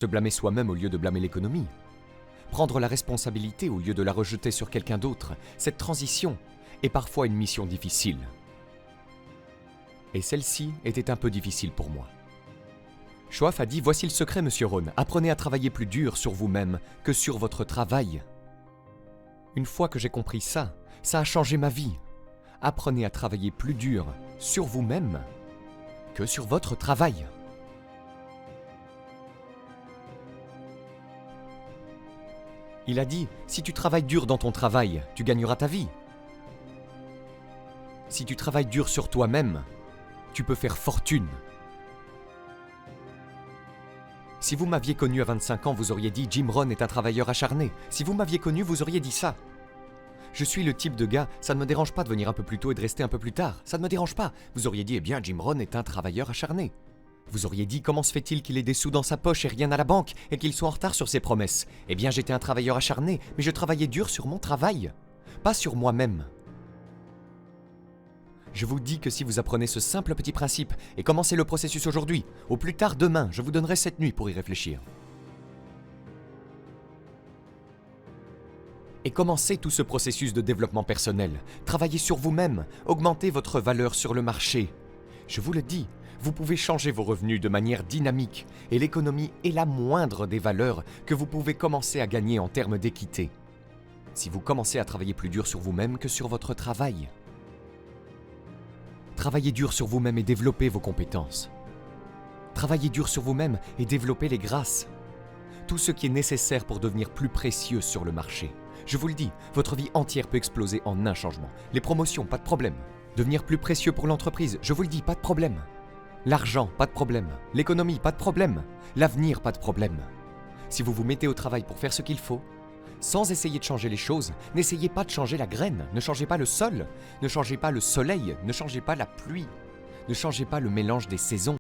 Se blâmer soi-même au lieu de blâmer l'économie. Prendre la responsabilité au lieu de la rejeter sur quelqu'un d'autre. Cette transition est parfois une mission difficile. Et celle-ci était un peu difficile pour moi. Choaf a dit « Voici le secret, monsieur Rohn. Apprenez à travailler plus dur sur vous-même que sur votre travail. » Une fois que j'ai compris ça, ça a changé ma vie. Apprenez à travailler plus dur sur vous-même que sur votre travail. Il a dit « Si tu travailles dur dans ton travail, tu gagneras ta vie. Si tu travailles dur sur toi-même, tu peux faire fortune. » Si vous m'aviez connu à 25 ans, vous auriez dit « Jim Rohn est un travailleur acharné ». Si vous m'aviez connu, vous auriez dit ça. Je suis le type de gars, ça ne me dérange pas de venir un peu plus tôt et de rester un peu plus tard. Ça ne me dérange pas. Vous auriez dit « Eh bien, Jim Rohn est un travailleur acharné ». Vous auriez dit « Comment se fait-il qu'il ait des sous dans sa poche et rien à la banque et qu'il soit en retard sur ses promesses ?» Eh bien, j'étais un travailleur acharné, mais je travaillais dur sur mon travail, pas sur moi-même. Je vous dis que si vous apprenez ce simple petit principe et commencez le processus aujourd'hui, au plus tard demain, je vous donnerai cette nuit pour y réfléchir. Et commencez tout ce processus de développement personnel. Travaillez sur vous-même, augmentez votre valeur sur le marché. Je vous le dis, vous pouvez changer vos revenus de manière dynamique et l'économie est la moindre des valeurs que vous pouvez commencer à gagner en termes d'équité. Si vous commencez à travailler plus dur sur vous-même que sur votre travail. Travaillez dur sur vous-même et développez vos compétences. Travaillez dur sur vous-même et développez les grâces. Tout ce qui est nécessaire pour devenir plus précieux sur le marché. Je vous le dis, votre vie entière peut exploser en un changement. Les promotions, pas de problème. Devenir plus précieux pour l'entreprise, je vous le dis, pas de problème. L'argent, pas de problème. L'économie, pas de problème. L'avenir, pas de problème. Si vous vous mettez au travail pour faire ce qu'il faut, sans essayer de changer les choses, n'essayez pas de changer la graine, ne changez pas le sol, ne changez pas le soleil, ne changez pas la pluie, ne changez pas le mélange des saisons.